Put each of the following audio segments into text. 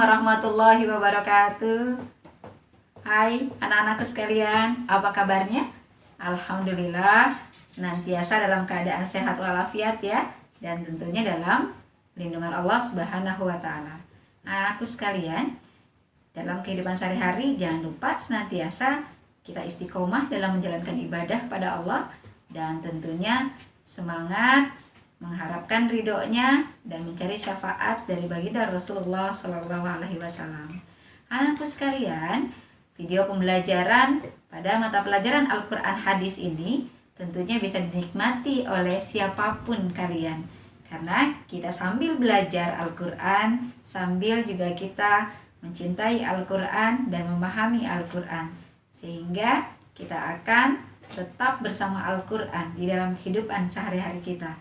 warahmatullahi wabarakatuh. Hai anak-anakku sekalian, apa kabarnya? Alhamdulillah, senantiasa dalam keadaan sehat walafiat ya. Dan tentunya dalam lindungan Allah Subhanahu wa Ta'ala. Anak-anakku sekalian, dalam kehidupan sehari-hari jangan lupa senantiasa kita istiqomah dalam menjalankan ibadah pada Allah. Dan tentunya semangat mengharapkan ridhonya dan mencari syafaat dari baginda Rasulullah Shallallahu Alaihi Wasallam. Anakku sekalian, video pembelajaran pada mata pelajaran Al-Quran Hadis ini tentunya bisa dinikmati oleh siapapun kalian, karena kita sambil belajar Al-Quran sambil juga kita mencintai Al-Quran dan memahami Al-Quran, sehingga kita akan tetap bersama Al-Quran di dalam kehidupan sehari-hari kita.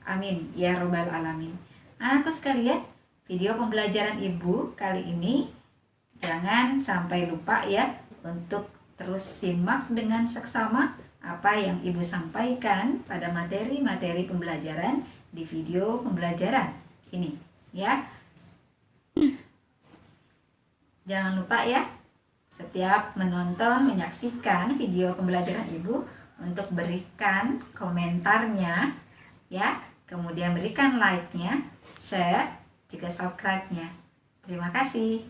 Amin ya robbal alamin. Anakku sekalian, video pembelajaran ibu kali ini jangan sampai lupa ya untuk terus simak dengan seksama apa yang ibu sampaikan pada materi-materi pembelajaran di video pembelajaran ini ya. Jangan lupa ya, setiap menonton, menyaksikan video pembelajaran ibu untuk berikan komentarnya ya. Kemudian berikan like-nya, share, juga subscribe-nya. Terima kasih.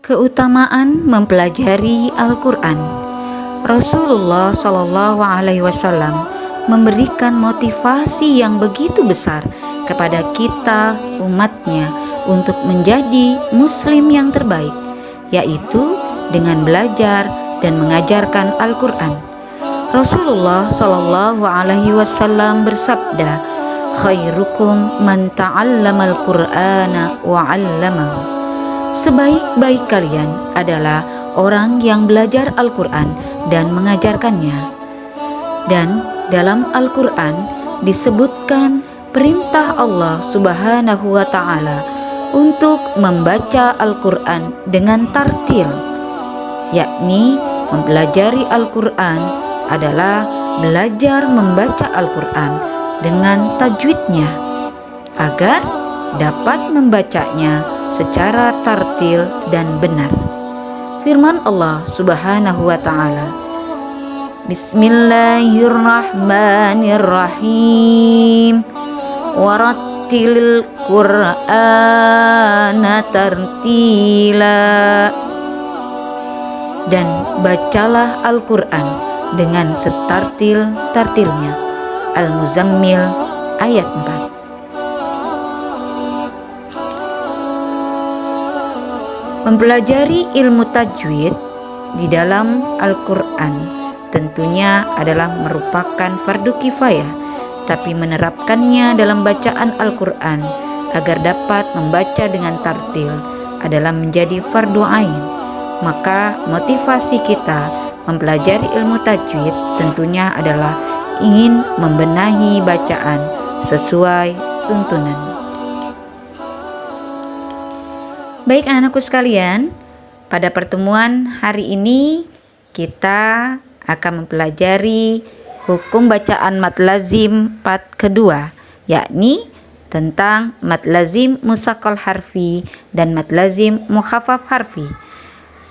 Keutamaan mempelajari Al-Quran. Rasulullah Shallallahu Alaihi Wasallam memberikan motivasi yang begitu besar kepada kita umatnya untuk menjadi muslim yang terbaik, yaitu dengan belajar dan mengajarkan Al-Quran. Rasulullah Shallallahu Alaihi Wasallam bersabda, khairukum man ta'allamal Qur'ana wa 'allamahu. Sebaik-baik kalian adalah orang yang belajar Al-Quran dan mengajarkannya. Dan dalam Al-Quran disebutkan perintah Allah Subhanahu wa Ta'ala untuk membaca Al-Quran dengan tartil, yakni mempelajari Al-Quran adalah belajar membaca Al-Quran dengan tajwidnya agar dapat membacanya secara tartil dan benar. Firman Allah Subhanahu wa Ta'ala, Bismillahirrahmanirrahim, warattilil Qur'ana tartila. Dan bacalah Al-Quran dengan setartil-tartilnya. Al-Muzammil ayat 4. Mempelajari ilmu tajwid di dalam Al-Quran tentunya adalah merupakan fardu kifayah, tapi menerapkannya dalam bacaan Al-Quran agar dapat membaca dengan tartil adalah menjadi fardu ain. Maka motivasi kita mempelajari ilmu tajwid tentunya adalah ingin membenahi bacaan sesuai tuntunan. Baik anak-anakku sekalian, pada pertemuan hari ini kita akan mempelajari hukum bacaan mad lazim part kedua, yakni tentang mad lazim musaqqal harfi dan mad lazim mukhaffaf harfi.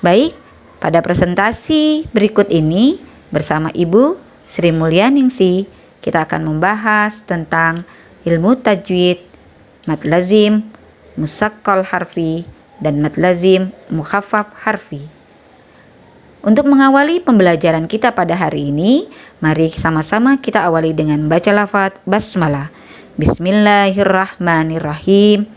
Baik, pada presentasi berikut ini bersama Ibu Sri Mulyaningsih kita akan membahas tentang ilmu tajwid, mad lazim musaqqal harfi dan mad lazim mukhaffaf harfi. Untuk mengawali pembelajaran kita pada hari ini, mari sama-sama kita awali dengan baca lafaz basmalah. Bismillahirrahmanirrahim.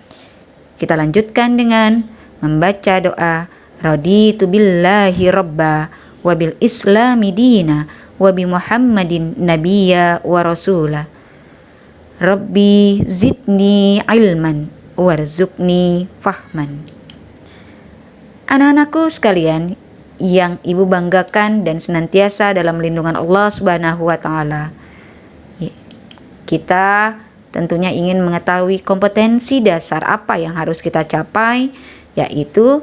Kita lanjutkan dengan membaca doa raditu billahi rabba wa bil islami dina wa bi Muhammadin nabiyya wa rasula. Rabbi zidni ilman warzuqni fahman. Anak-anakku sekalian yang ibu banggakan dan senantiasa dalam lindungan Allah Subhanahu wa Ta'ala, kita tentunya ingin mengetahui kompetensi dasar apa yang harus kita capai, yaitu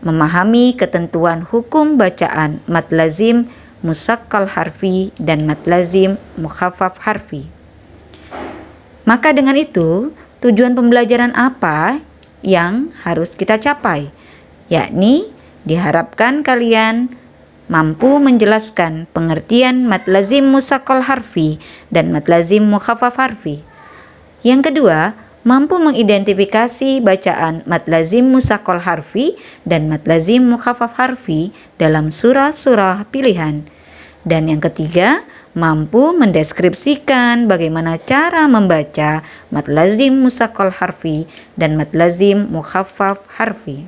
memahami ketentuan hukum bacaan mad lazim musakkal harfi dan mad lazim mukhaffaf harfi. Maka dengan itu, tujuan pembelajaran apa yang harus kita capai? Yakni diharapkan kalian mampu menjelaskan pengertian mad lazim musakkal harfi dan mad lazim mukhaffaf harfi. Yang kedua, mampu mengidentifikasi bacaan mad lazim musakkal harfi dan mad lazim mukhaffaf harfi dalam surah-surah pilihan. Dan yang ketiga, mampu mendeskripsikan bagaimana cara membaca mad lazim musakkal harfi dan mad lazim mukhaffaf harfi.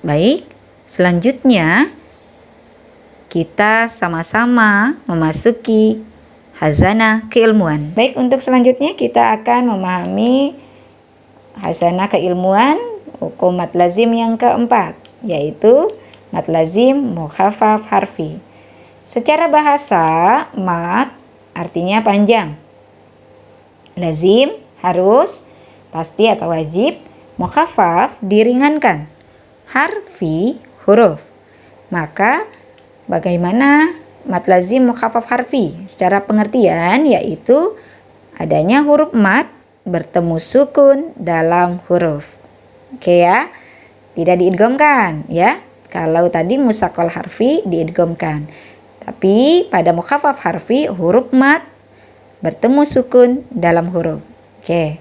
Baik, selanjutnya kita sama-sama memasuki hazanah keilmuan. Baik, untuk selanjutnya kita akan memahami hazanah keilmuan hukum mad lazim yang keempat, yaitu mad lazim mukhaffaf harfi. Secara bahasa, mad artinya panjang, lazim harus, pasti atau wajib, mukhaffaf diringankan, harfi huruf. Maka bagaimana mad lazim mukhaffaf harfi? Secara pengertian yaitu adanya huruf mad bertemu sukun dalam huruf. Oke ya, tidak diidghamkan ya. Kalau tadi musakkal harfi diidghamkan. Tapi pada mukhaffaf harfi huruf mad bertemu sukun dalam huruf. Oke.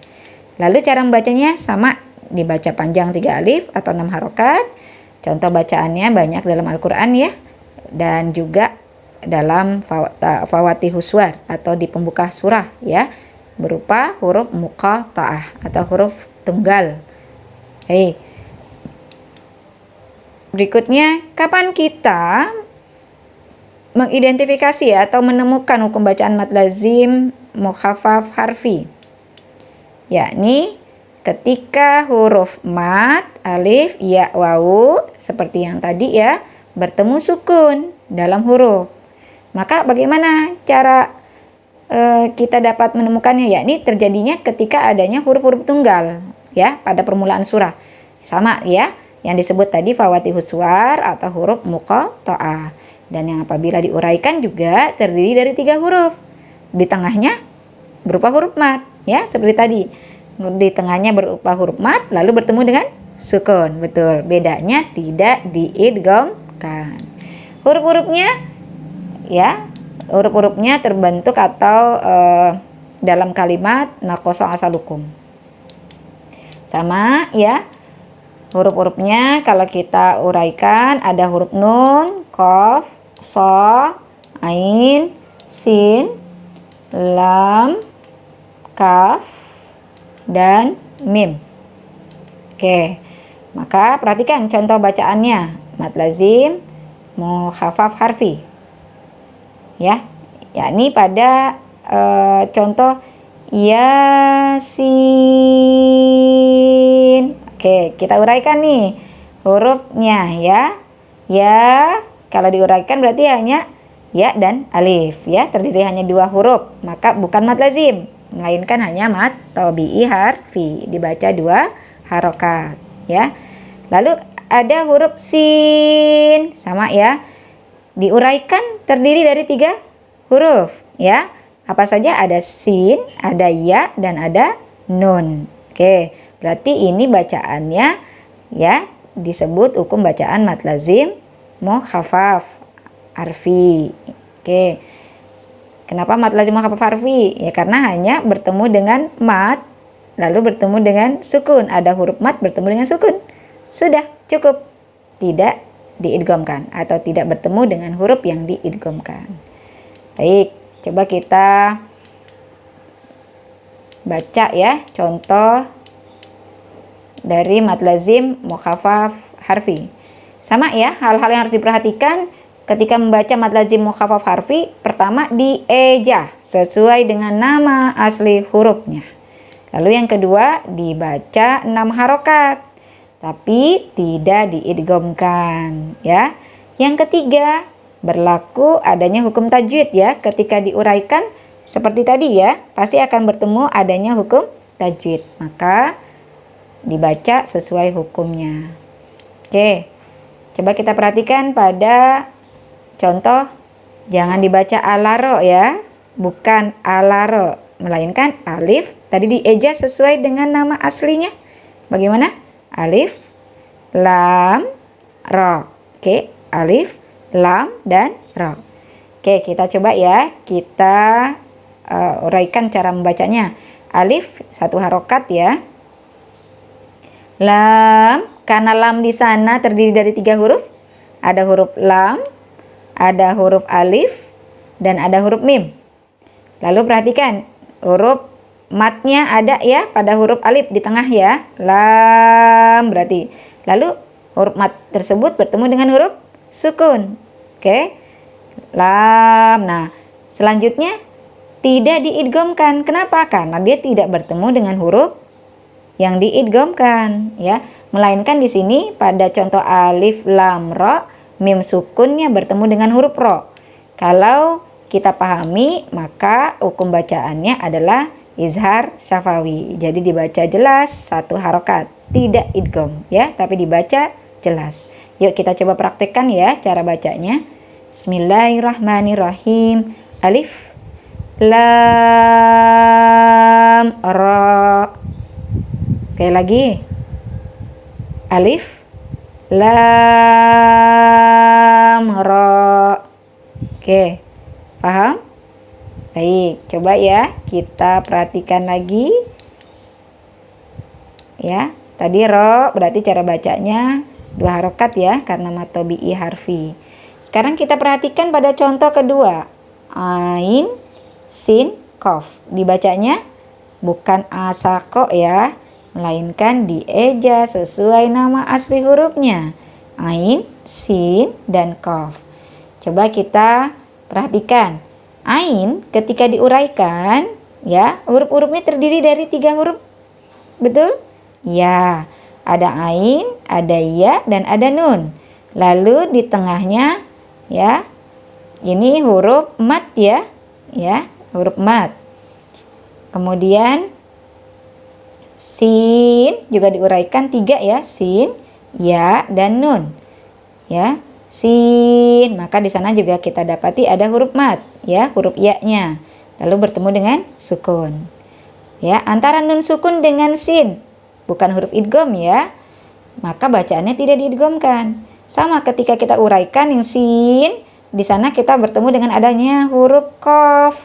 Lalu cara membacanya sama, dibaca panjang 3 alif atau 6 harokat. Contoh bacaannya banyak dalam Al-Qur'an ya. Dan juga dalam fawatihus suwar atau di pembuka surah ya, berupa huruf muqatta'ah atau huruf tunggal. Berikutnya, kapan kita mengidentifikasi atau menemukan hukum bacaan mad lazim mukhaffaf harfi? Yakni ketika huruf mad, alif, ya, wawu seperti yang tadi ya, bertemu sukun dalam huruf. Maka bagaimana cara kita dapat menemukannya? Yakni terjadinya ketika adanya huruf-huruf tunggal ya pada permulaan surah. Sama ya, yang disebut tadi fawatihus suwar atau huruf muqatta'ah. Dan yang apabila diuraikan juga terdiri dari 3 huruf. Di tengahnya berupa huruf mad ya, seperti tadi. Di tengahnya berupa huruf mad lalu bertemu dengan sukun. Betul, bedanya tidak diidghamkan. Huruf-hurufnya ya, huruf-hurufnya terbentuk atau dalam kalimat naqasa asalukum. Sama ya. Huruf-hurufnya kalau kita uraikan ada huruf nun, qaf, sha, ain, sin, lam, kaf, dan mim. Oke, maka perhatikan contoh bacaannya. Mad lazim mukhaffaf harfi. Ya, yakni pada contoh yasin. Oke, kita uraikan nih hurufnya ya. Ya, kalau diuraikan berarti hanya ya dan alif ya, terdiri hanya 2 huruf. Maka bukan mad lazim, melainkan hanya mad tabi'i harfi, dibaca 2 harokat ya. Lalu ada huruf sin, sama ya. Diuraikan terdiri dari 3 huruf ya. Apa saja? Ada sin, ada ya, dan ada nun. Oke, berarti ini bacaannya ya disebut hukum bacaan mad lazim mukhaffaf harfi. Oke. Kenapa mad lazim mukhaffaf harfi? Ya karena hanya bertemu dengan mad lalu bertemu dengan sukun. Ada huruf mad bertemu dengan sukun. Sudah, cukup. Tidak diidghamkan atau tidak bertemu dengan huruf yang diidghamkan. Baik, coba kita baca ya contoh dari mad lazim mukhaffaf harfi. Sama ya, hal-hal yang harus diperhatikan ketika membaca mad lazim mukhaffaf harfi. Pertama, dieja sesuai dengan nama asli hurufnya. Lalu yang kedua, dibaca 6 harokat tapi tidak diidghamkan ya. Yang ketiga, berlaku adanya hukum tajwid ya. Ketika diuraikan seperti tadi ya, pasti akan bertemu adanya hukum tajwid. Maka dibaca sesuai hukumnya. Oke. Coba kita perhatikan pada contoh, jangan dibaca alaro ya, bukan alaro, melainkan alif tadi dieja sesuai dengan nama aslinya. Bagaimana? Alif, lam, ro. Oke, alif, lam, dan ro. Oke, kita coba ya, kita uraikan cara membacanya. Alif satu harokat ya. Lam, karena lam di sana terdiri dari 3 huruf. Ada huruf lam, ada huruf alif, dan ada huruf mim. Lalu perhatikan, huruf matnya ada ya pada huruf alif di tengah ya. Lam berarti. Lalu huruf mat tersebut bertemu dengan huruf sukun. Oke. Lam. Nah, selanjutnya tidak diidghamkan. Kenapa? Karena dia tidak bertemu dengan huruf yang diidghamkan ya, melainkan di sini pada contoh alif lam ro, mim sukunnya bertemu dengan huruf ro. Kalau kita pahami, maka hukum bacaannya adalah izhar syafawi. Jadi dibaca jelas satu harokat, tidak idgham ya, tapi dibaca jelas. Yuk kita coba praktekkan ya cara bacanya. Bismillahirrahmanirrahim. Alif lam ro. Sekali lagi. Alif lam ro. Oke, paham? Baik, coba ya kita perhatikan lagi. Ya, tadi ro berarti cara bacanya 2 harokat ya, karena mad tabi'i harfi. Sekarang kita perhatikan pada contoh kedua. Ain, sin, qaf. Dibacanya bukan asako ya, melainkan dieja sesuai nama asli hurufnya. Ain, sin, dan qaf. Coba kita perhatikan. Ain ketika diuraikan ya, huruf-hurufnya terdiri dari 3 huruf. Betul? Ya, ada ain, ada ya, dan ada nun. Lalu di tengahnya ya, ini huruf mat ya, huruf mat. Kemudian sin juga diuraikan 3 ya, sin, ya, dan nun. Ya, sin, maka di sana juga kita dapati ada huruf mat ya, huruf ya-nya. Lalu bertemu dengan sukun. Ya, antara nun sukun dengan sin bukan huruf idgham ya, maka bacaannya tidak diidghamkan. Sama ketika kita uraikan yang sin, di sana kita bertemu dengan adanya huruf qaf.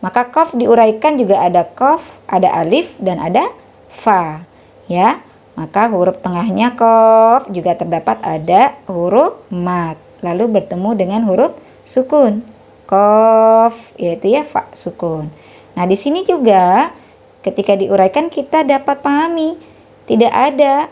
Maka qaf diuraikan juga ada qaf, ada alif, dan ada fa ya. Maka huruf tengahnya qaf juga terdapat ada huruf mat, lalu bertemu dengan huruf sukun qaf, yaitu ya fa sukun. Nah, di sini juga ketika diuraikan kita dapat pahami tidak ada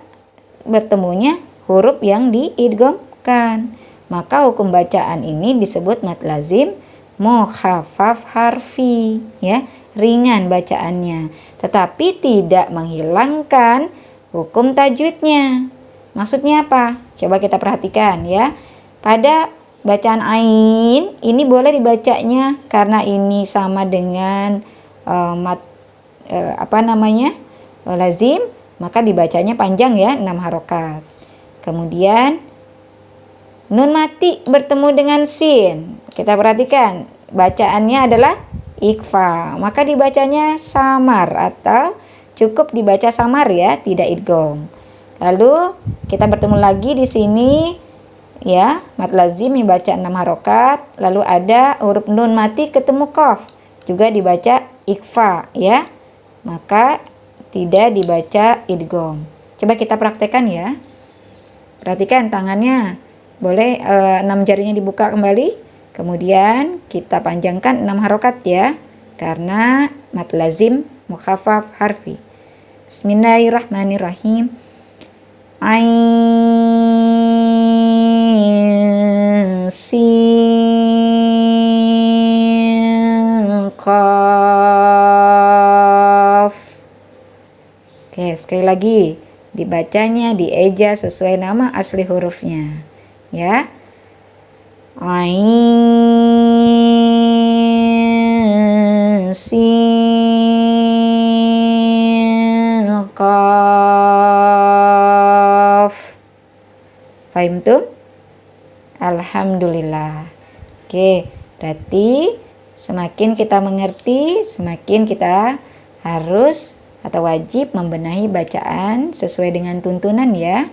bertemunya huruf yang diidghamkan. Maka hukum bacaan ini disebut mad lazim mukhaffaf harfi ya, ringan bacaannya, tetapi tidak menghilangkan hukum tajwidnya. Maksudnya apa? Coba kita perhatikan ya. Pada bacaan ain ini boleh dibacanya karena ini sama dengan lazim, maka dibacanya panjang ya, 6 harokat. Kemudian nun mati bertemu dengan sin. Kita perhatikan bacaannya adalah ikhfa, maka dibacanya samar atau cukup dibaca samar ya, tidak idgham. Lalu kita bertemu lagi di sini ya, mad lazim dibaca 6 harokat, lalu ada huruf nun mati ketemu qaf, juga dibaca ikhfa ya, maka tidak dibaca idgham. Coba kita praktekkan ya. Perhatikan tangannya, boleh 6 jarinya dibuka kembali. Kemudian kita panjangkan 6 harokat ya, karena mad lazim mukhaffaf harfi. Bismillahirrahmanirrahim. Ain, sin, qaf. Oke, sekali lagi dibacanya dieja sesuai nama asli hurufnya ya. Ain, sin, qaf. Fahim tuh? Alhamdulillah. Oke, berarti semakin kita mengerti, semakin kita harus atau wajib membenahi bacaan sesuai dengan tuntunan ya.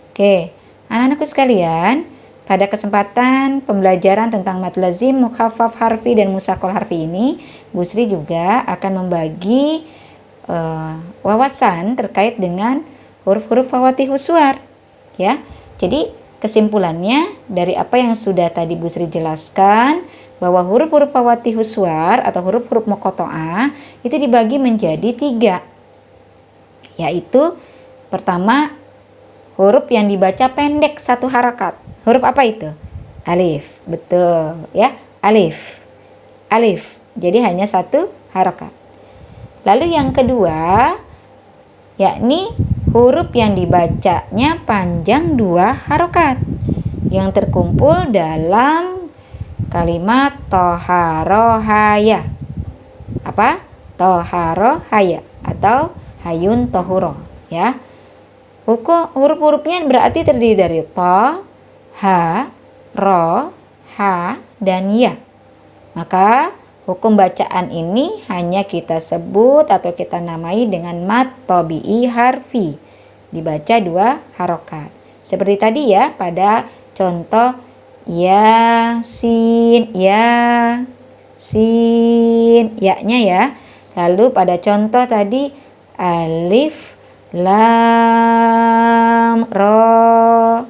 Oke, anak-anakku sekalian, pada kesempatan pembelajaran tentang mad lazim, mukhaffaf harfi dan musaqqal harfi ini, Bu Sri juga akan membagi wawasan terkait dengan huruf-huruf fawatihus suwar ya. Jadi kesimpulannya dari apa yang sudah tadi Bu Sri jelaskan, bahwa huruf-huruf fawatihus suwar atau huruf-huruf muqatta'ah itu dibagi menjadi 3, yaitu pertama huruf yang dibaca pendek 1 harakat. Huruf apa itu? Alif. Betul ya, alif. Alif. Jadi hanya 1 harakat. Lalu yang kedua, yakni huruf yang dibacanya panjang 2 harokat yang terkumpul dalam kalimat toharohaya. Apa? Toharohaya atau hayun tohuro ya. Huruf-hurufnya berarti terdiri dari to, ha, ro, ha, dan ya. Maka hukum bacaan ini hanya kita sebut atau kita namai dengan mad tabi'i harfi, dibaca 2 harokat. Seperti tadi ya pada contoh ya, sin, ya-nya ya. Lalu pada contoh tadi alif, lam, ro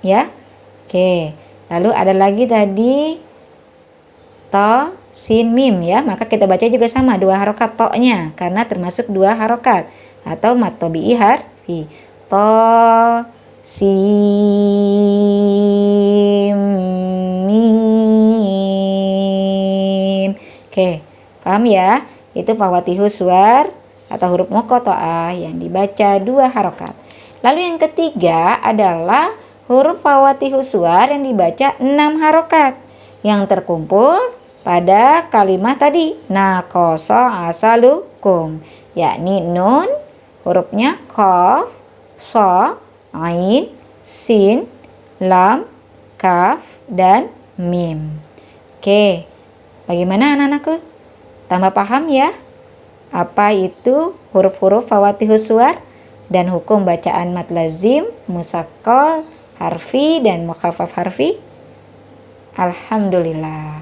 ya. Oke, lalu ada lagi tadi to, sin, mim ya. Maka kita baca juga sama 2 harokat to-nya karena termasuk 2 harokat atau mad tabi'i harfi. To, sin, mim. Oke, paham ya? Itu fawatihus suwar atau huruf muqatta'ah yang dibaca 2 harokat. Lalu yang ketiga adalah huruf fawatihus suwar yang dibaca 6 harokat yang terkumpul pada kalimat tadi naqasa asalukum, yakni nun, hurufnya qaf, sha, ain, sin, lam, kaf, dan mim. Oke, bagaimana anak-anakku? Tambah paham ya apa itu huruf-huruf fawatihus suwar dan hukum bacaan mad lazim, musaqqal harfi, dan mukhaffaf harfi? Alhamdulillah.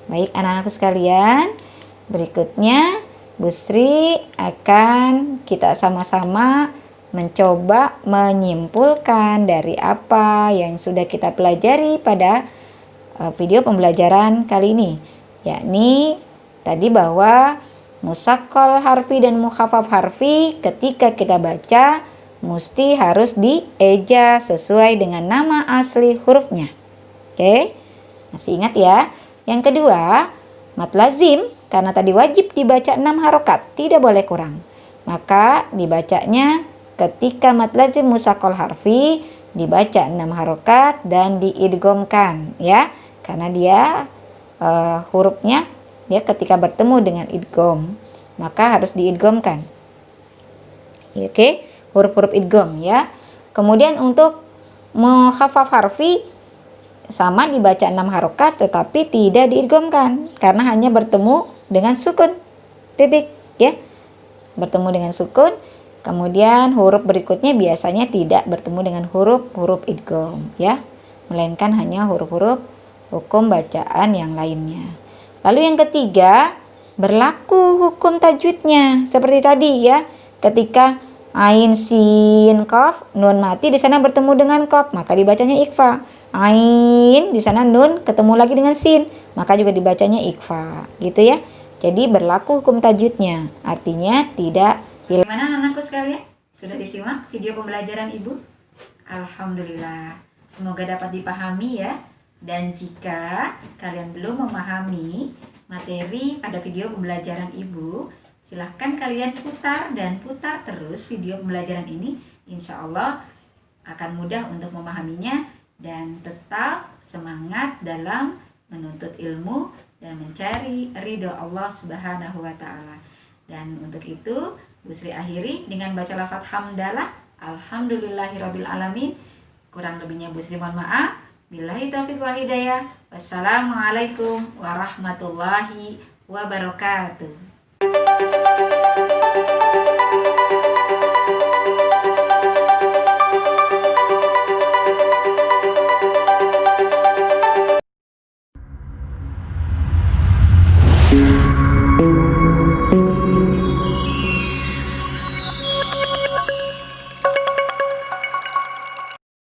Baik anak-anakku sekalian, berikutnya Bu Sri akan kita sama-sama mencoba menyimpulkan dari apa yang sudah kita pelajari pada video pembelajaran kali ini, yakni tadi bahwa musaqqal harfi dan mukhaffaf harfi ketika kita baca mesti harus dieja sesuai dengan nama asli hurufnya. Oke, masih ingat ya? Yang kedua, mad lazim karena tadi wajib dibaca 6 harokat, tidak boleh kurang. Maka dibacanya ketika mad lazim musaqqal harfi dibaca 6 harokat dan diidghamkan ya. Karena dia hurufnya ya ketika bertemu dengan idgham maka harus diidghamkan. Oke, huruf-huruf idgham ya. Kemudian untuk mukhaffaf harfi sama dibaca 6 harokat tetapi tidak diidghamkan karena hanya bertemu dengan sukun. Titik ya. Bertemu dengan sukun. Kemudian huruf berikutnya biasanya tidak bertemu dengan huruf-huruf idgham ya. Melainkan hanya huruf-huruf hukum bacaan yang lainnya. Lalu yang ketiga, berlaku hukum tajwidnya seperti tadi ya. Ketika ain, sin, qaf, nun mati di sana bertemu dengan qaf, maka dibacanya ikhfa. Ain di sana nun ketemu lagi dengan sin, maka juga dibacanya ikhfa, gitu ya. Jadi berlaku hukum tajwidnya, artinya tidak hilang. Gimana anakku sekalian? Sudah disimak video pembelajaran Ibu? Alhamdulillah. Semoga dapat dipahami ya. Dan jika kalian belum memahami materi pada video pembelajaran Ibu, silahkan kalian putar dan putar terus video pembelajaran ini. Insya Allah akan mudah untuk memahaminya dan tetap semangat dalam menuntut ilmu dan mencari ridho Allah Subhanahu wa Ta'ala. Dan untuk itu Bu Sri akhiri dengan baca lafaz hamdalah. Alhamdulillahirabbil alamin. Kurang lebihnya Bu Sri mohon maaf. Billahi taufiq wal hidayah. Wassalamualaikum warahmatullahi wabarakatuh.